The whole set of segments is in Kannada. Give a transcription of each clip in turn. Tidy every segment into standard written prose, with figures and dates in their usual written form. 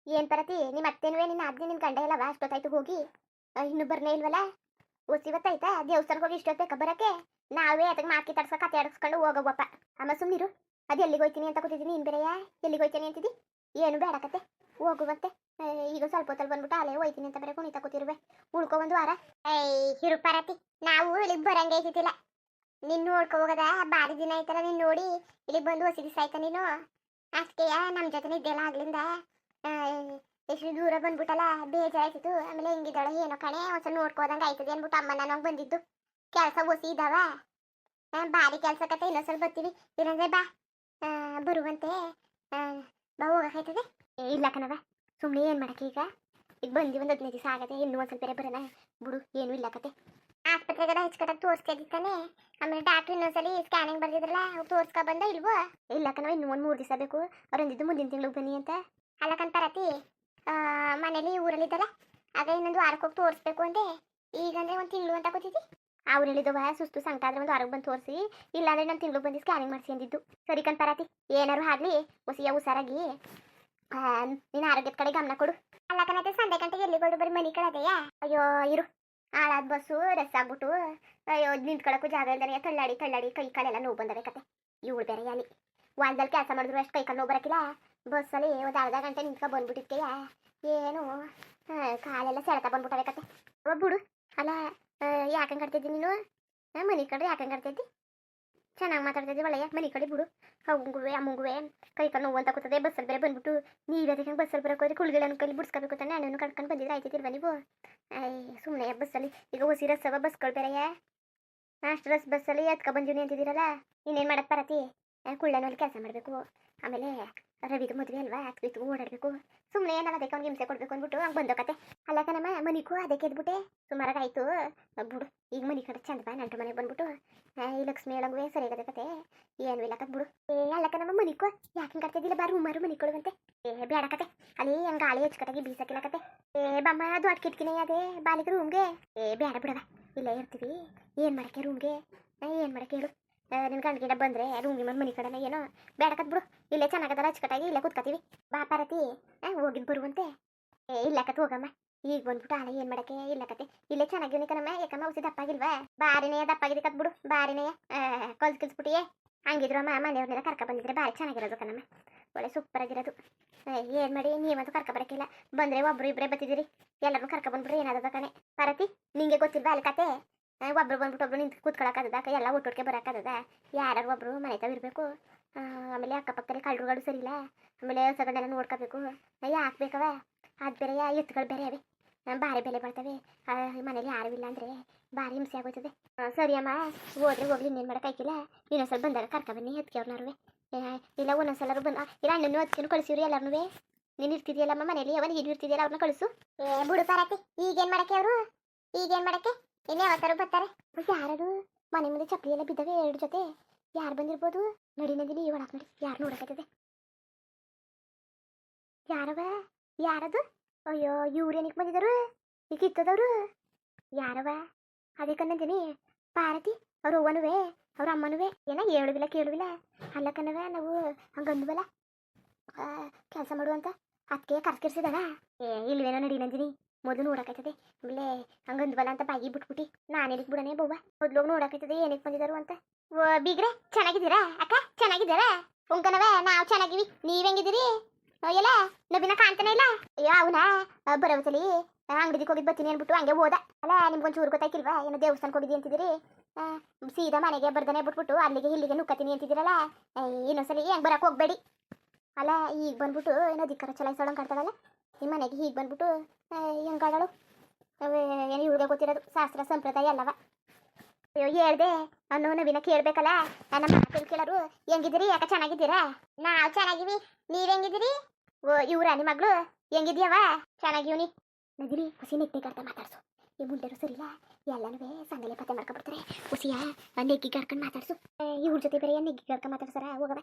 ಏನ್ ಪರತಿ ನಿಮ್ಮ ಅತ್ತೆನುವೆ ನಿನ್ನ ಅಜ್ಜಿ ನಿನ್ ಗಂಡ ಎಲ್ಲವ ಅಷ್ಟೊತ್ತಾಯ್ತು ಹೋಗಿ ಇನ್ನು ಬರ್ನೇ ಇಲ್ವಲ್ಲ ಇವತ್ತಾಯ್ತಾ ದೇವಸ್ಥಾನಕ್ಕೆ ಹೋಗಿ ಇಷ್ಟೊತ್ತು ಬೇಕಾ ಬರಕ್ಕೆ ನಾವೇ ಅದಕ್ಕೆ ಮಾಕಿ ತಡ್ಸ ಕತೆ ಆಡಿಸ್ಕೊಂಡು ಹೋಗವಪ್ಪ ಅಮ್ಮ ಸುಮ್ನಿರು ಅದು ಎಲ್ಲಿಗೆ ಹೋಯ್ತೀನಿ ಅಂತ ಕೂತಿದ್ದೀನಿ ನೀನ್ ಬೇರೆಯಾ ಎಲ್ಲಿಗೆ ಹೋಯ್ತೀನಿ ಅಂತಿದ್ದಿ ಏನು ಬೇಡ ಕತೆ ಹೋಗುವಂತೆ ಈಗ ಸ್ವಲ್ಪ ಹೊತ್ತಲ್ಲಿ ಬಂದ್ಬಿಟ್ಟು ಅಲ್ಲೇ ಹೋಯ್ತೀನಿ ಅಂತ ಬೇರೆ ಕುಣಿತಾ ಕೂತಿರುವೆ ಉಳ್ಕೊ ಒಂದು ವಾರ ಹಿರು ಪರತಿ ನಾವು ಇಲ್ಲಿಗೆ ಬರಂಗೆ ಐತಿಲ್ಲ ನಿನ್ ನೋಡ್ಕೊ ಹೋಗದ ಬಾರಿ ದಿನ ಆಯ್ತಲ್ಲ ನೀನ್ ನೋಡಿ ಇಲ್ಲಿಗೆ ಬಂದು ಹೊಸ ದಿವಸ ಆಯ್ತಾ ನೀನು ಅಷ್ಟೇಯ ನಮ್ಮ ಜೊತೆ ಇದೆಲ್ಲ ಆಗ್ಲಿಂದ ಎಷ್ಟು ದೂರ ಬಂದ್ಬಿಟ್ಟಲ್ಲ ಬೇಜಾರಾಯ್ತಿತ್ತು ಆಮೇಲೆ ಹೆಂಗಿದ್ದಾಳೆ ಏನೋ ಕಣೆ ಒಂದ್ಸಲ ನೋಡ್ಕೋದಂಗೆ ಆಯ್ತದೆ ಅನ್ಬಿಟ್ಟು ಅಮ್ಮ ನಾನು ಬಂದಿದ್ದು ಕೆಲಸ ಒಸಿ ಇದಾವ ಭಾರಿ ಕೆಲಸ ಕತೆ ಇನ್ನೊಂದ್ಸಲ ಬರ್ತೀವಿ ಇಲ್ಲಂದ್ರೆ ಬಾ ಬರುವಂತೆ ಬಾ ಹೋಗಕ್ಕಾಯ್ತದೆ ಇಲ್ಲ ಕಣವ ಸುಮ್ಮನೆ ಏನು ಮಾಡಕ್ಕೆ ಈಗ ಬಂದು ಒಂದು 15 ದಿವಸ ಆಗತ್ತೆ ಇನ್ನೂ ಒಂದ್ಸಲ ಬೇರೆ ಬರೋಣ ಬಿಡು ಏನೂ ಇಲ್ಲ ಕತೆ ಆಸ್ಪತ್ರೆಗೆಲ್ಲ ಹೆಚ್ಚು ತೋರಿಸ್ತಾ ಇದ್ದಾನೆ ಆಮೇಲೆ ಡಾಕ್ಟ್ರ್ ಇನ್ನೊಂದ್ಸಲಿ ಸ್ಕ್ಯಾನಿಂಗ್ ಬರ್ದಿದ್ರಲ್ಲ ತೋರ್ಸ್ಕೊ ಬಂದ ಇಲ್ವೋ ಇಲ್ಲ ಕಣವ ಇನ್ನೂ ಒಂದು 3 ದಿವಸ ಬೇಕು ಅವ್ರು ಅಂದಿದ್ದು ಮುಂದಿನ ತಿಂಗಳಿಗೆ ಬನ್ನಿ ಅಂತ ಅಲ್ಲ ಕಣ್ಪರತಿ ಮನೇಲಿ ಊರಲ್ಲಿದ್ದಲ್ಲ ಆಗ ಇನ್ನೊಂದು ವಾರಕ್ಕೆ ಹೋಗಿ ತೋರಿಸ್ಬೇಕು ಅಂದೆ ಈಗಂದ್ರೆ ಒಂದು ತಿಂಗಳು ಅಂತ ಕೂತಿದ್ದಿ ಅವ್ರು ಹೇಳಿದವ ಸುಸ್ತು ಸಂಕಟ ಆದ್ರೆ ಒಂದು ವಾರಕ್ಕೆ ಬಂದು ತೋರಿಸಿ ಇಲ್ಲಾಂದ್ರೆ ನಾನು ತಿಂಗಳು ಬಂದು ಸ್ಕ್ಯಾನಿಂಗ್ ಮಾಡಿಸಿ ಅಂದಿದ್ದು ಸರಿ ಕಣ್ಪರತಿ ಏನಾರು ಆಗ್ಲಿ ಹೊಸಿಯ ಹುಷಾರಾಗಿ ನಿನ್ನ ಆರೋಗ್ಯದ ಕಡೆ ಗಮನ ಕೊಡು ಅಲ್ಲ ಕಣತೆ ಸಂಡೆ ಗಂಟೆಗೆ ಎಲ್ಲಿಗೋದು ಬರೀ ಮನೆ ಕಳದೆಯಾ ಅಯ್ಯೋ ಇರು ಹಾಳಾದ ಬಸ್ಸು ರಸ್ ಆಗ್ಬಿಟ್ಟು ಅಯ್ಯೋ ನಿಂತ್ಕೊಳ್ಳೋಕ್ಕೂ ಜಾಗ ಇಲ್ದಾನೆ ತಳ್ಳಾಡಿ ಕೈ ಕಾಲೆಲ್ಲ ನೋವು ಬಂದವೆ ಕತೆ ಇವಳು ಬೇರೆ ಅಲ್ಲಿ ವಾಲ್ದಲ್ಲಿ ಕೆಲಸ ಮಾಡಿದ್ರು ಅಷ್ಟು ಕೈ ಕಾಲು ನೋವು ಬರಕಿಲ್ಲ ಬಸ್ಸಲ್ಲಿ ಒಂದು ಅರ್ಧ ಗಂಟೆ ನಿಂತ್ಕೊ ಬಂದ್ಬಿಟ್ಟಿರ್ತೀಯ ಏನು ಕಾಲೆಲ್ಲ ಸೆಳೆತ ಬಂದ್ಬಿಟ್ಟವೆ ಕತೆ ಬಿಡು ಅಲ್ಲ ಯಾಕಂಗೆ ಕಟ್ತಿದ್ದಿ ನೀನು ಮನೆ ಕಡೆ ಯಾಕಂಗೆ ಕಟ್ತಿದ್ದಿ ಚೆನ್ನಾಗಿ ಮಾತಾಡ್ತಿದ್ದಿ ಒಳ್ಳೆಯ ಮನೆ ಕಡೆ ಬಿಡು ಅವಂಗುವೆ ಅಮ್ಮಂಗುವೆ ಕೈ ಕಾಲು ನೋವು ಅಂತ ಕೂತದೆ ಬಸ್ಸಲ್ಲಿ ಬೇರೆ ಬಂದ್ಬಿಟ್ಟು ನೀವೇ ಬಸ್ಸಲ್ಲಿ ಬರೋಕೋದ್ರೆ ಕುಳ್ಗೆಲ್ಲ ಕೈಲಿ ಬಿಡಿಸ್ಕೋಬೇಕು ತಾನೆ ಹಣ್ಣನ್ನು ಕಟ್ಕೊಂಡು ಬಂದಿದ್ರೆ ಆಯ್ತಿಲ್ವ ನೀವು ಸುಮ್ಮನೆ ಬಸ್ಸಲ್ಲಿ ಈಗ ಹೊಸಿ ರಸವ ಬಸ್ಗಳು ಬೇರೆಯ ಅಷ್ಟು ಬಸ್ಸಲ್ಲಿ ಎತ್ಕೊ ಬಂದೀನಿ ಅಂತಿದ್ದೀರಲ್ಲ ಇನ್ನೇನು ಮಾಡಕ್ಕೆ ಬರತಿ ಕುಳ್ಳನಲ್ಲಿ ಕೆಲಸ ಮಾಡಬೇಕು ಆಮೇಲೆ ರವಿದು ಮದುವೆ ಅಲ್ವಾ ಹತ್ಬಿತ್ತು ಓಡಾಡಬೇಕು ಸುಮ್ಮನೆ ನಾನು ಅದಕ್ಕೆ ಅವ್ನಿಗೆ ಹಿಂಸೆ ಕೊಡಬೇಕು ಅಂದ್ಬಿಟ್ಟು ಹಂಗೆ ಬಂದೋಕತ್ತೆ ಅಲ್ಲ ಕಣಮ್ಮ ಮನಿಗೂ ಅದಕ್ಕೆ ಎದ್ಬಿಟ್ಟೆ ಸುಮಾರಾಗಾಯ್ತು ಬಿಡು ಈಗ ಮನೆ ಕಡೆ ಚಂದ ಬಾ ನಂಟು ಮನೆಗೆ ಬಂದ್ಬಿಟ್ಟು ಈ ಲಕ್ಷ್ಮಿ ಹೇಳಂಗುವೆ ಸರಿಯಾಗದೆ ಕತೆ ಏನು ಇಲ್ಲ ಕತ್ ಬಿಡು ಅಲ್ಲ ಕಣಮ್ಮ ಮನಿಕೋ ಯಾಕೆ ಕಟ್ತಿದ್ದಿಲ್ಲ ಬಾ ರೂಮಾರು ಮನಿ ಕೊಡುವಂತೆ ಬೇಡ ಕತೆ ಅಲ್ಲಿ ಹಂಗೆ ಗಾಳಿ ಹೆಚ್ಚಕತ್ತಾಗಿ ಬೀಸಕ್ಕಿಲ್ಲ ಕತೆ ಬಮ್ಮ ದೊಡ್ಡ ಕಿಟ್ಕಿನೇ ಅದೇ ಬಾಲಿಗೆ ರೂಮ್ಗೆ ಬೇಡ ಬಿಡವ ಇಲ್ಲೇ ಇರ್ತೀವಿ ಏನು ಮಾಡಕ್ಕೆ ರೂಮ್ಗೆ ಏನು ಮಾಡಕ್ಕೆ ಹೇಳು ನಿನ್ನ ಗಂಡ ಗಿಡ ಬಂದರೆ ರೂಮ್ಗೆ ಮನೆ ಕಡೆನ ಏನೋ ಬೇಡಕತ್ ಬಿಡು ಇಲ್ಲೇ ಚೆನ್ನಾಗದಲ್ಲ ಅಚ್ಚುಕಟ್ಟಾಗಿ ಇಲ್ಲೇ ಕೂತ್ಕೋತೀವಿ ಬಾ ಪಾರತಿ ಹೋಗಿದ್ದು ಬರುವಂತೆ ಇಲ್ಲ ಕತ್ ಹೋಗಮ್ಮ ಈಗ ಬಂದ್ಬಿಟ್ಟು ಆಳೆ ಏನು ಮಾಡಕ್ಕೆ ಇಲ್ಲ ಕತೆ ಇಲ್ಲೇ ಚೆನ್ನಾಗಿವ್ನಿ ಕಣಮ್ಮ ಯಾಕಮ್ಮ ಔಷಧಿ ದಪ್ಪಾಗಿಲ್ವಾ ಬಾರಿನೇ ದಪ್ಪಾಗಿದೆ ಕತ್ ಬಿಡು ಬಾರಿನೇ ಕಲ್ಸ್ಬಿಟ್ಟಿಯೇ ಹಂಗಿದ್ರು ಅಮ್ಮ ಮನೆಯವ್ರನ್ನೆಲ್ಲ ಕರ್ಕ ಬಂದಿದ್ರೆ ಭಾರಿ ಚೆನ್ನಾಗಿರೋದು ಕಣಮ್ಮ ಒಳ್ಳೆ ಸೂಪರ್ ಆಗಿರೋದು ಏನು ಮಾಡಿ ನೀವಂತೂ ಕರ್ಕ ಬರೋಕ್ಕಿಲ್ಲ ಬಂದರೆ ಒಬ್ರು ಇಬ್ಬರೇ ಬತ್ತಿದ್ದೀರಿ ಎಲ್ಲರೂ ಕರ್ಕ ಬಂದ್ಬಿಟ್ರೆ ಏನಾದ ಕಣೆ ಪಾರತಿ ನಿಂಗೆ ಗೊತ್ತಿಲ್ವಾ ಅಲ್ಲಿ ಕತೆ ಒಬ್ರು ಬಂದ್ಬಿಟ್ಟು ಒಬ್ರು ನಿಂತು ಕೂತ್ಕೊಳಕ್ಕದ ಎಲ್ಲ ಒಟ್ಟೊಟ್ಟಿಗೆ ಬರೋಕ್ಕದ ಯಾರು ಒಬ್ರು ಮನೆ ತಾವು ಇರಬೇಕು ಆಮೇಲೆ ಅಕ್ಕಪಕ್ಕದಲ್ಲಿ ಕಳ್ಳರುಗಳು ಸರಿ ಇಲ್ಲ ಆಮೇಲೆ ಸಗಣೆಲ್ಲ ನೋಡ್ಕೋಬೇಕು ಯಾಕೆ ಬೇಕವ ಅದು ಬೇರೆ ಎತ್ತುಗಳು ಬೇರೆ ಅವೆ ಭಾರಿ ಬೆಲೆ ಬರ್ತವೆ ಮನೇಲಿ ಯಾರು ಇಲ್ಲ ಅಂದರೆ ಭಾರಿ ಹಿಂಸೆ ಆಗೋಯ್ತದೆ ಸರಿ ಅಮ್ಮ ಹೋದ್ರೆ ಹೋಗ್ಲಿ ಇನ್ನೇನು ಮಾಡೋಕ್ಕಾಯ್ಕಿಲ್ಲ ಇನ್ನೊಂದ್ಸಲ ಬಂದಾಗ ಕರ್ಕೊಬನ್ನಿ ಅದಕ್ಕೆ ಅವ್ರನ್ನವ್ರು ಇಲ್ಲ ಒಂದೊಂದ್ಸಲ ಬಂದು ಇಲ್ಲ ಅಣ್ಣನೂ ಅದಕ್ಕೇನು ಕಳಿಸಿವ್ರಿ ಎಲ್ಲರೂ ನೀನು ಇರ್ತಿದ್ಯಲ್ಲಮ್ಮ ಮನೇಲಿ ಅವನಿಗೆ ಏನು ಇರ್ತಿದ್ಯಲ್ಲ ಅವ್ರನ್ನ ಕಳಿಸು ಬಿಡು ಪಾರತಿ ಈಗೇನು ಮಾಡೋಕ್ಕೆ ಅವರು ಈಗೇನು ಮಾಡೋಕ್ಕೆ ಇನ್ನು ಯಾವತ್ತಾರು ಬರ್ತಾರೆ ಯಾರದು ಮನೆ ಮುಂದೆ ಚಪ್ಪಲಿ ಎಲ್ಲ ಬಿದ್ದವೆ 2 ಜೊತೆ ಯಾರು ಬಂದಿರ್ಬೋದು ನಡಿ ನಂದಿನಿ ಒಳಗೆ ನೋಡಿ ಯಾರು ನೋಡಕತ್ತದೆ ಯಾರವ ಯಾರದು ಅಯ್ಯೋ ಇವ್ರೇನಕ್ಕೆ ಬಂದಿದ್ದಾರೆ ಈಗ ಇತ್ತದವರು ಯಾರವ ಅದೇ ಕನ್ನಂದಿನಿ ಪಾರತಿ ಅವ್ರ ಅವ್ವನುವೆ ಅವ್ರ ಅಮ್ಮನುವೆ ಏನ ಹೇಳುವಿಲ್ಲ ಕೇಳುವಿಲ್ಲ ಅಲ್ಲ ಕನ್ನವ ನಾವು ಹಂಗಂದ್ವಲ್ಲ ಕೆಲಸ ಮಾಡುವಂತ ಅದಕ್ಕೆ ಕರ್ಕಿರ್ಸಿದಾಳ ಇಲ್ವೇನೋ ನಡಿ ನಂದಿನಿ ಮೊದಲು ನೋಡಕೈತದೆ ಆಮೇಲೆ ಹಂಗಂದ್ವಲ್ಲ ಅಂತ ಬಾಗಿ ಬಿಟ್ಬಿಟ್ಟು ನಾನೇನಕ್ಕೆ ಬಿಡನೆ ಬವ್ವ ಮೊದ್ಲು ನೋಡಕೈತದೆ ಏನಕ್ಕೆ ಬಂದಿದ್ದಾರು ಅಂತ ಬೀಗ್ರೆ ಚೆನ್ನಾಗಿದ್ದೀರಾ ಅಕ್ಕ ಚೆನ್ನಾಗಿದ್ದಾರಾ ಉಂಕನವ ನಾವು ಚೆನ್ನಾಗಿವಿ ನೀವ್ ಹೆಂಗಿದ್ದೀರಿ ಎಲ್ಲ ನಬಿನ ಕಾಣ್ತಾನೆ ಇಲ್ಲ ಅಯ್ಯೋ ಅವನಾ ಬರೋಸಲಿ ಅಂಗಡಿಗೆ ಹೋಗಿದ್ದು ಬರ್ತೀನಿ ಅನ್ಬಿಟ್ಟು ಹಂಗೆ ಹೋದ ಅಲ್ಲ ನಿಮ್ಗೊಂದು ಚೂರು ಗೊತ್ತಾಯ್ಕಿಲ್ವಾ ಏನೋ ದೇವಸ್ಥಾನಕ್ಕೆ ಹೋಗಿದ್ದಿ ಅಂತಿದ್ದೀರಿ ಸೀದಾ ಮನೆಗೆ ಬರ್ದಾನೆ ಬಿಟ್ಬಿಟ್ಟು ಅಲ್ಲಿಗೆ ಇಲ್ಲಿಗೆ ನುಕ್ಕತೀನಿ ಅಂತಿದ್ದೀರಲ್ಲ ಇನ್ನೊಂದ್ಸಲಿ ಹೆಂಗೆ ಬರಕ್ಕೆ ಹೋಗ್ಬೇಡಿ ಅಲ್ಲ ಈಗ ಬಂದ್ಬಿಟ್ಟು ಏನೋ ಧಿಕ್ಕಾರ ಚಲಾಯಿಸೋಳಂಗೆ ಕಾಡ್ತಾಳಲ್ಲ ನಿಮ್ಮ ಮನೆಗೆ ಹೀಗೆ ಬಂದ್ಬಿಟ್ಟು ಹೆಂಗಾಡಳು ಏನು ಇವ್ರಿಗೆ ಗೊತ್ತಿರೋದು ಶಾಸ್ತ್ರ ಸಂಪ್ರದಾಯ ಅಲ್ಲವ ಅಯ್ಯೋ ಹೇಳ್ದೆ ಅನ್ನೋ ನವಿನ ಕೇಳಬೇಕಲ್ಲ ನನ್ನ ಮಾತಲ್ಲಿ ಕೇಳೋರು ಹೆಂಗಿದ್ದೀರಿ ಯಾಕೆ ಚೆನ್ನಾಗಿದ್ದೀರಾ ನಾವು ಚೆನ್ನಾಗಿವಿ ನೀವ್ ಹೆಂಗಿದ್ದೀರಿ ಇವ್ರ ನಿಮ್ಮ ಮಗಳು ಹೆಂಗಿದ್ಯವ ಚೆನ್ನಾಗಿವ್ನಿ ನದಿರಿ ಹುಸಿ ನೆಟ್ಟಿಗಾಡ್ತಾ ಮಾತಾಡ್ಸು ಈ ಮುಂಡೆರು ಸರಿಲ್ಲ ಎಲ್ಲನೂ ಸಂಗಲೆ ಪತ್ತೆ ಮಾಡ್ಕೊಬಿಡ್ತಾರೆ ಹುಸಿಯ ನೆಗ್ಗಿಗಾಡ್ಕೊಂಡು ಮಾತಾಡ್ಸು ಇವ್ರ ಜೊತೆ ಬೇರೆ ನೆಗ್ಗಿಗಾಡ್ಕೊಂಡು ಮಾತಾಡ್ಸಾರ ಹೋಗವ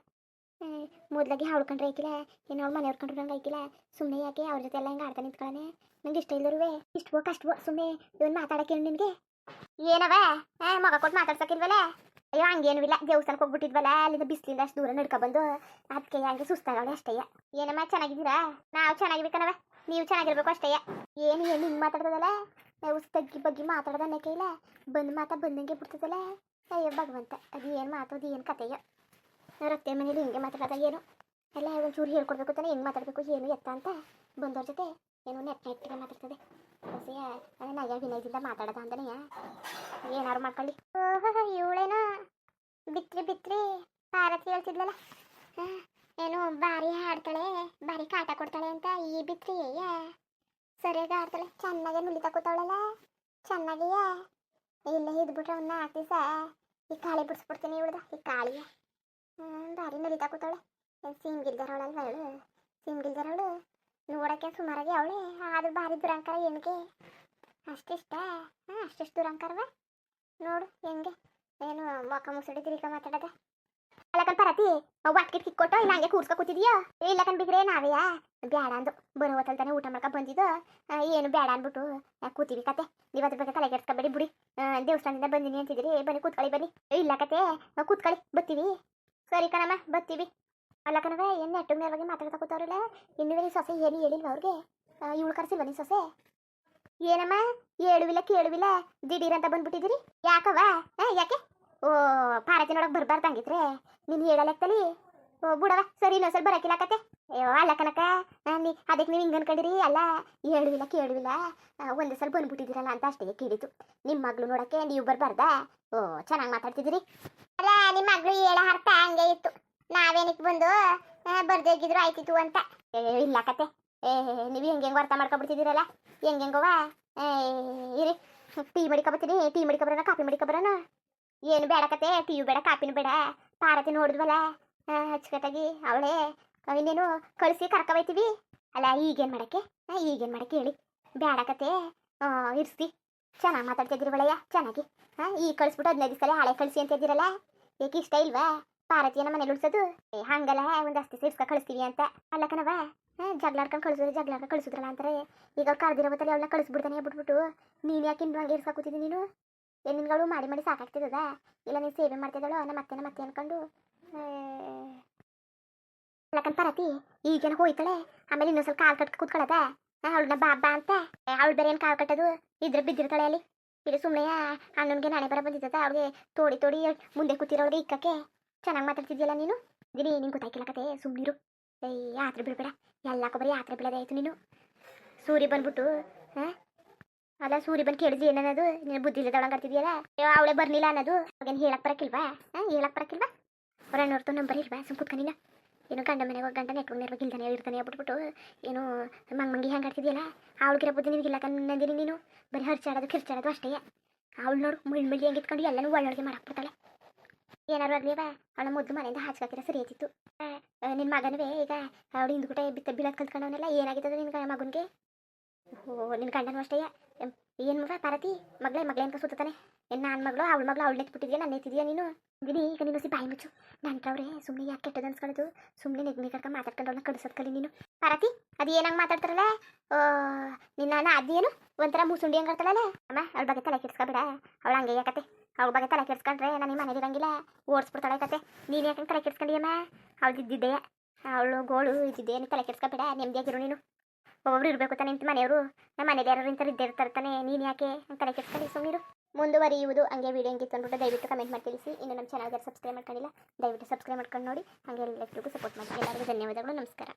ಮೊದ್ಲಾಗಿ ಹಾಳ್ಕೊಂಡ್ರೆ ಐಕಿಲ್ಲ ಏನೋ ಅವ್ಳು ಮನೆ ಹೊರ್ಕೊಂಡ್ರೆ ನಂಗೆ ಐಕಿಲ್ಲ ಸುಮ್ಮನೆ ಯಾಕೆ ಅವ್ರ ಜೊತೆ ಎಲ್ಲ ಹಿಂಗೆ ಆಡ್ತಾ ನಿಂತ್ಕೊಳ್ಳೆ ನಂಗೆ ಇಷ್ಟ ಇಲ್ಲರುವೆ ಇಷ್ಟವೋ ಕಷ್ಟವೋ ಸುಮ್ಮನೆ ಇವನ್ ಮಾತಾಡಕ್ಕೆ ನಿನಗೆ ಏನವ ಮಗ ಕೊಟ್ಟು ಮಾತಾಡ್ಸಕ್ಕಿಲ್ವಲ್ಲ ಅಯ್ಯೋ ಹಂಗೇನು ಇಲ್ಲ, ದೇವಸ್ಥಾನಕ್ಕೆ ಹೋಗ್ಬಿಟ್ಟಿದ್ವಲ್ಲ, ಅಲ್ಲಿಂದ ಬಿಸಿಲಿಂದ ಅಷ್ಟು ದೂರ ನಡ್ಕೊಬಂದು ಅದಕ್ಕೆ ಹಂಗೆ ಸುಸ್ತಾಗವಳೆ ಅಷ್ಟೇ. ಏನಮ್ಮ ಚೆನ್ನಾಗಿದ್ದೀರಾ? ನಾವು ಚೆನ್ನಾಗಿರ್ಬೇಕನವ, ನೀವು ಚೆನ್ನಾಗಿರ್ಬೇಕು ಅಷ್ಟೇ. ಏನು ಏನು ಹಿಂಗೆ ಮಾತಾಡ್ತದಲ್ಲ, ನಾವು ತಗ್ಗಿ ಬಗ್ಗೆ ಮಾತಾಡೋದು ಅನ್ನೋಕೆ ಇಲ್ಲ, ಬಂದು ಬಂದಂಗೆ ಬಿಡ್ತದಲ್ಲ. ಅಯ್ಯೋ ಭಗವಂತ, ಅದು ಏನು ಮಾತೋದು ಏನು ಕತೆಯೋ. ರಕ್ತೆ ಮನೇಲಿ ಹಿಂಗೆ ಮಾತಾಡೋದ ಏನು ಎಲ್ಲ ಒಂಚೂರು ಹೇಳ್ಕೊಡ್ಬೇಕು ತಾನೆ, ಹೆಂಗೆ ಮಾತಾಡಬೇಕು ಏನು ಎತ್ತ ಅಂತ. ಬಂದವ್ರ ಜೊತೆ ಏನೋ ನೆಟ್ಟಿಗೆ ಮಾತಾಡ್ತದೆ. ಹೊಸೆಯ ನಯ ವಿನಯದಿಂದ ಮಾತಾಡೋದ ಅಂತಾನೆ ಏನಾರು ಮಾಡ್ಕೊಳ್ಳಿ. ಓಹೋ ಇವಳೇನೋ ಬಿತ್ರಿ ಪಾರತಿ ಹೇಳ್ತಿದ್ಲಲ್ಲ, ಏನು ಭಾರಿ ಹಾಡ್ತಾಳೆ, ಭಾರಿ ಕಾಟ ಕೊಡ್ತಾಳೆ ಅಂತ. ಈ ಬಿತ್ರಿ ಸರಿಯಾಗಿ ಆಡ್ತಾಳೆ, ಚೆನ್ನಾಗೆ ನುಲಿತಾ ಕೂತಾವಳಲ್ಲ, ಚೆನ್ನಾಗಿಯ. ಇಲ್ಲೇ ಇದ್ಬಿಟ್ರೆ ಒಂದು 4 ದಿವಸ ಈ ಕಾಳಿ ಬಿಡಿಸ್ಬಿಡ್ತೀನಿ ಇವಳ್ದ, ಈ ಕಾಳಿಯ ಭಾರಿ ನುಲಿತಾ ಕೂತಾವಳೆ. ಸಿಮ್ಗಿಲ್ದಾರವಳಲ್ವ ಅವಳು, ಸಿಮ್ಗಿಲ್ದಾರವಳು ನೋಡೋಕ್ಕೆ ಸುಮಾರಾಗಿ ಅವಳೆ, ಆದ್ರೂ ಭಾರಿ ದುರಂಕಾರ ಹೆಣ್ಗೆ. ಅಷ್ಟಿಷ್ಟ ಅಷ್ಟಿಷ್ಟು ದುರಂಕಾರವ ನೋಡು ಹೆಂಗೆ, ಏನು ಮೊಕ ಮುಸುಡಿ ತಿರ್ಗ ಮಾತಾಡೋದ. ಅಲ್ಲಕನ್ ಪರತಿ ವಾಟ್ಕಿಟ್ ಕಿಕ್ಕೊಟ್ಟು ಇಲ್ಲ ಹಂಗೆ ಕೂರ್ಸ್ಕೊ ಕೂತಿದೀಯೋ? ಇಲ್ಲಕನ್ ಬಿಗ್ರೆ ನಾವೆಯಾ ಬೇಡ ಅಂದು ಬರೋ ಹೊತ್ತಲ್ಲಿ ತಾನೆ ಊಟ ಮಾಡ್ಕೊ ಬಂದಿದ್ದು, ಏನು ಬೇಡ ಅಂದ್ಬಿಟ್ಟು ಕೂತೀವಿ ಕತೆ. ನೀವು ಅದ್ರ ಬಗ್ಗೆ ತಲೆ ಕೆಡ್ಸ್ಕೊಬೇಡಿ ಬಿಡಿ. ದೇವಸ್ಥಾನದಿಂದ ಬಂದಿನಿ ಅಂತಿದ್ರಿ, ಬನ್ನಿ ಕೂತ್ಕೊಳ್ಳಿ ಬನ್ನಿ. ಇಲ್ಲ ಕತೆ ಕೂತ್ಕೊಳ್ಳಿ ಬತ್ತೀವಿ. ಸರಿ ಕಣಮ್ಮ ಬತ್ತೀವಿ. ಅಲ್ಲ ಕಣವ ಏನು ನೆಟ್ಟು ಮೇಲೆ ಬಗ್ಗೆ ಮಾತಾಡ್ತಾ ಕೂತವ್ರಲ್ಲ, ಇನ್ನೂ ನೀ ಸೊಸೆ ಏನು ಹೇಳಿಲ್ವ ಅವ್ರಿಗೆ? ಇವಳು ಕರ್ಸಿಲ್ವ ನೀ ಸೊಸೆ? ಏನಮ್ಮ ಹೇಳುವಿಲ್ಲ ಕೇಳುವಿಲ್ಲ ದಿಢೀರ್ ಅಂತ ಬಂದ್ಬಿಟ್ಟಿದ್ದೀರಿ, ಯಾಕವ? ಯಾಕೆ? ಓ ಪಾರತಿ ನೋಡಕ್ ಬರ್ಬಾರ್ದಂಗಿದ್ರೆ ನೀನು ಹೇಳಲೆಕ್ತಲಿ. ಓ ಬಿಡವ, ಸರಿ ಇನ್ನೊಂದ್ಸಲ ಬರಕಿಲ್ಲ ಕತೆ. ಅಯ್ಯೋ ಅಲ್ಲ ಕನಕ, ಅದಕ್ಕೆ ನೀವು ಹಿಂಗೆ ಅನ್ಕೊಂಡಿರಿ. ಅಲ್ಲ ಹೇಳುವಿಲ್ಲ ಕೇಳುವಿಲ್ಲ ಒಂದೇ ಸಲ ಬಂದ್ಬಿಟ್ಟಿದ್ದೀರಲ್ಲ ಅಂತ ಅಷ್ಟೇ ಕೇಳಿತು. ನಿಮ್ಮ ಮಗಳು ನೋಡಕ್ಕೆ ನೀವು ಬರ್ಬಾರ್ದಾ? ಓ ಚೆನ್ನಾಗಿ ಮಾತಾಡ್ತಿದ್ದೀರಿ. ಅಲ್ಲ ನಿಮ್ಮ ಮಗಳು ಹೇಳ ಅರ್ಥ ಹಂಗೆ ಇತ್ತು, ನಾವೇನಕ್ಕೆ ಬಂದು ಬರ್ದೋಗಿದ್ರು ಆಯ್ತಿತ್ತು ಅಂತ. ಇಲ್ಲ ಕತೆ, ನೀವು ಹೆಂಗೆ ಅರ್ಥ ಮಾಡ್ಕೊಬಿಡ್ತಿದ್ದೀರಲ್ಲ, ಹೆಂಗೆಂಗವ. ಇರಿ ಟೀ ಮಡಿಕೊಬತ್ತೀನಿ, ಟೀ ಮಡಿಕೊಬರೋಣ ಕಾಫಿ ಮಡಿಕೊಬರೋಣ? ಏನು ಬೇಡ ಕತೆ, ಟೀಯು ಬೇಡ ಕಾಪಿನೂ ಬೇಡ. ಪಾರತಿ ನೋಡಿದ್ವಲ್ಲ ಅಚ್ಚುಕಟ್ಟಾಗಿ ಅವಳೇ, ಇನ್ನೇನು ಕಳಿಸಿ ಕರ್ಕೊಬೈತೀವಿ. ಅಲ್ಲ ಈಗೇನು ಮಾಡಕ್ಕೆ, ಈಗೇನು ಮಾಡಕ್ಕೆ ಹೇಳಿ? ಬೇಡ ಕತೆ ಇರ್ಸಿ. ಚೆನ್ನಾಗಿ ಮಾತಾಡ್ತಿದ್ದೀರಿ ಒಳ್ಳೆಯ ಚೆನ್ನಾಗಿ. ಈಗ ಕಳಿಸ್ಬಿಟ್ಟು 15 ದಿವಸ ಹಳೆ ಕಳಿಸಿ ಅಂತ ಇದ್ದೀರಲ್ಲ, ಏಕೆ ಇಷ್ಟ ಇಲ್ವಾ ಪಾರತಿಯನ್ನ ಮನೇಲಿ ಉಳ್ಸೋದು? ಹಂಗಲ್ಲ ಒಂದು ಅಸ್ತಿ ಸೇರ್ಸ್ಕೊ ಕಳಿಸ್ತೀವಿ ಅಂತ. ಅಲ್ಲ ಕಣವ, ಜಗಳಾಡ್ಕೊಂಡು ಕಳಿಸಿದ್ರಲ್ಲ ಅಂತಾರೆ. ಈಗ ಅವ್ರು ಕರೆದಿರೋ ಹೊತ್ತಲ್ಲಿ ಅವಳನ್ನ ಕಳಿಸ್ಬಿಡ್ತಾನೆ ಬಿಟ್ಬಿಟ್ಟು ನೀನು ಯಾಕೆ ಇನ್ನೂ ಹಂಗೆ ಇರ್ಸಾಕೂತಿದ್ದಿ ನೀನು? ನಿನ್ಗಳು ಮಾಡಿ ಸಾಕಾಗ್ತಿದ್ದದ? ಇಲ್ಲ ನೀನು ಸೇವೆ ಮಾಡ್ತಿದ್ದಾಳು ನಮ್ಮ ಮತ್ತೆ ಅನ್ಕೊಂಡು. ಅಲ್ಲಕನ್ ಪರತಿ ಈಗೇನು ಹೋಯ್ತಾಳೆ, ಆಮೇಲೆ ಇನ್ನೊಂದು ಸ್ವಲ್ಪ ಕಾಲು ಕಟ್ಕ ಕೂತ್ಕೊಳ್ಳೋದ ಅವಳನ್ನ ಬಾಬಾ ಅಂತ. ಅವಳು ಬೇರೆ ಏನು ಕಾಲು ಕಟ್ಟೋದು, ಇದ್ರೆ ಬಿದ್ದಿರ್ತಾಳೆ ಅಲ್ಲಿ. ಇದು ಸುಮ್ಮನೆ ಅಣ್ಣನಿಗೆ ನಾಳೆ ಬರ ಬಂದಿದ್ದದ, ಅವಳಿಗೆ ತೋಡಿ ಮುಂದೆ ಕೂತಿರೋಳಿಗೆ ಇಕ್ಕಕ್ಕೆ. ಚೆನ್ನಾಗಿ ಮಾತಾಡ್ತಿದ್ಯಲ್ಲ ನೀನು. ನಿಂಗೆ ಗೊತ್ತಾಯ್ಕಿಲ್ಲ ಕತೆ, ಸುಮ್ಮನಿರು. ಯಾತ್ರೆ ಬೀಳ್ಬೇಡ, ಎಲ್ಲಾಕ ಬರೀ ಯಾತ್ರೆ ಬೀಳೋದೇ ಆಯ್ತು ನೀನು. ಸೂರ್ಯ ಬಂದ್ಬಿಟ್ಟು ಅಲ್ಲ ಸೂರ್ಯ ಬಂದು ಕೇಳಿದ್ವಿ ಏನನ್ನೋದು, ನೀನು ಬುದ್ಧಿ ಇಲ್ಲದೊಳಗೆ ಆಡ್ತಿದ್ಯಲ್ಲ. ಅವಳೇ ಬರ್ಲಿಲ್ಲ ಅನ್ನೋದು ಅವಾಗೇನು ಹೇಳಕ್ ಬರಕಿಲ್ವಾ? ಹೇಳಕ್ ಬರಕಿಲ್ವಾ? ಅವ್ರ ಅಣ್ಣವ್ರದ್ದು ನಂಬರ್ ಇಲ್ವಾ? ಸುಮ್ ಕೂತ್ಕೊಂಡಿನ ಏನು ಗಂಡ ಮನೆಗೆ ಗಂಡ ನೆಟ್ವರ್ಕ್ ಇಲ್ದಾನೆ ಇರ್ತಾನೆ ಬಿಟ್ಬಿಟ್ಟು ಏನು ಮಂಗಿ ಹೆಂಗೆ ಆಡ್ತಿದ್ಯಲ್ಲ. ಅವಳಿಗಿರೋ ಬುದ್ಧಿ ನಿನಗಿಲ್ಲ ನಂದಿನಿ, ನೀನು ಬರೀ ಹರ್ಚಾಡೋದು ಕಿರ್ಚಾಡೋದು ಅಷ್ಟೇ. ಅವಳು ನೋಡು ಮುಳ್ಳಿ ಹೆಂಗೆ ಇಟ್ಕೊಂಡು ಎಲ್ಲನೂ ಒಳ್ಳೊಳಗೆ ಮಾಡಾಕ್ಬಿಡ್ತಾಳೆ. ಏನಾರು ಆಗಲಿವಾ ಅವಳ ಮೊದಲು ಮನೆಯಿಂದ ಹಾಚ್ಕಾಕಿರ ಸರಿ ಆಯ್ತಿತ್ತು. ನಿನ್ನ ಮಗನವೇ ಈಗ ಅವಳು ಹಿಂದ್ಗುಟೆ ಬೀಳೋದು ಕಲ್ತ್ಕೊಂಡವನೆಲ್ಲ ಏನಾಗಿತ್ತದ ನಿನ್ನ ಮಗನಿಗೆ? ಓ ನಿನ್ನ ಗಂಡನೂ ಅಷ್ಟೇ. ಏನು ಮಗ ಪಾರತಿ ಮಗಳೇ ಅಂತ ಸುತ್ತಾನೆ. ನಾನು ಮಗಳು ಅವಳು ನೆತ್ಬಿಟ್ಟಿದ್ಯಾ, ನಾನು ಎತ್ತಿದ್ಯಾ ನೀನು? ಈಗ ನೀನು ಬಾಯಿ ಮುಚ್ಚು. ನಂಟ್ರವ್ರೆ ಸುಮ್ಮನೆ ಯಾಕೆ ಕೆಟ್ಟದ್ದು ಅನ್ಸ್ಕೊಳ್ಳೋದು? ಸುಮ್ಮನೆ ನೆಗ್ನಿಕರ್ಕ ಮಾತಾಡ್ಕೊಂಡವನ್ನ ಕಳಿಸೋದು ಕಲಿ ನೀನು. ಪಾರತಿ ಅದು ಏನಂಗೆ ಮಾತಾಡ್ತಾರಲ್ಲ, ನಿನ್ನ ಅದೇನು ಒಂಥರ ಮೂಸುಂಡಿ ಹಂಗೆ ಆಡ್ತಾಳಲ್ಲ ಅಮ್ಮ. ಅವಳ ಬಗ್ಗೆ ತಲೆ ಕೆಡ್ಸ್ಕೊಬೇಡ, ಅವಳು ಹಂಗೆ ಯಾಕತ್ತೆ. ಅವಳ ಬಗ್ಗೆ ತಲೆ ಕೆಡ್ಸ್ಕೊಂಡ್ರೆ ನಾನು ಮನೇಲಿ ಇರಂಗಿಲ್ಲ, ಓಡಿಸ್ಬಿಡ್ತಾಳೆ ಕತೆ. ನೀನು ಯಾಕೆ ತಲೆ ಕೆಡ್ಸ್ಕೊಂಡಿಯಮ್ಮ? ಅವಳು ಇದ್ದಿದ್ದೆ, ಅವಳು ಗೋಳು ಇದ್ದಿದ್ದೆ, ನೀನು ತಲೆ ಕೆಡ್ಸ್ಕೊಬೇಡ, ನೆಮ್ಮದಿಯಾಗಿರು ನೀನು. ಒಬ್ಬೊಬ್ರು ಇರಬೇಕು ತಾನೆ ಇಂತ ಮನೆಯವರು, ನಮ್ಮ ಮನೇಲಿ ಯಾರು ಇಂಥವ್ರು ಇದ್ದೇ ಇರ್ತಾರೆ ತಾನೆ. ನೀನು ಯಾಕೆ ತಲೆ ಕೆಡ್ಸ್ಕೊಂಡು ಸುಮ್ಮನಿರು. ಮುಂದುವರಿಯುವುದು ಹಂಗೆ ವಿಡಿಯೋ ಹೆಂಗಿತ್ತು ಅಂದ್ಬಿಟ್ಟು ದಯವಿಟ್ಟು ಕಮೆಂಟ್ ಮಾಡಿ ತಿಳಿಸಿ. ಇನ್ನು ನಮ್ಮ ಚಾನಲ್ಗೆ ಸಬ್ಸ್ಕ್ರೈಬ್ ಮಾಡ್ಕೊಂಡಿಲ್ಲ ದಯವಿಟ್ಟು ಸಬ್ಸ್ಕ್ರೈಬ್ ಮಾಡ್ಕೊಂಡು ನೋಡಿ, ಹಾಗೆ ಎಲ್ಲರಿಗೂ ಸಪೋರ್ಟ್ ಮಾಡಿ. ಎಲ್ಲರಿಗೂ ಧನ್ಯವಾದಗಳು, ನಮಸ್ಕಾರ.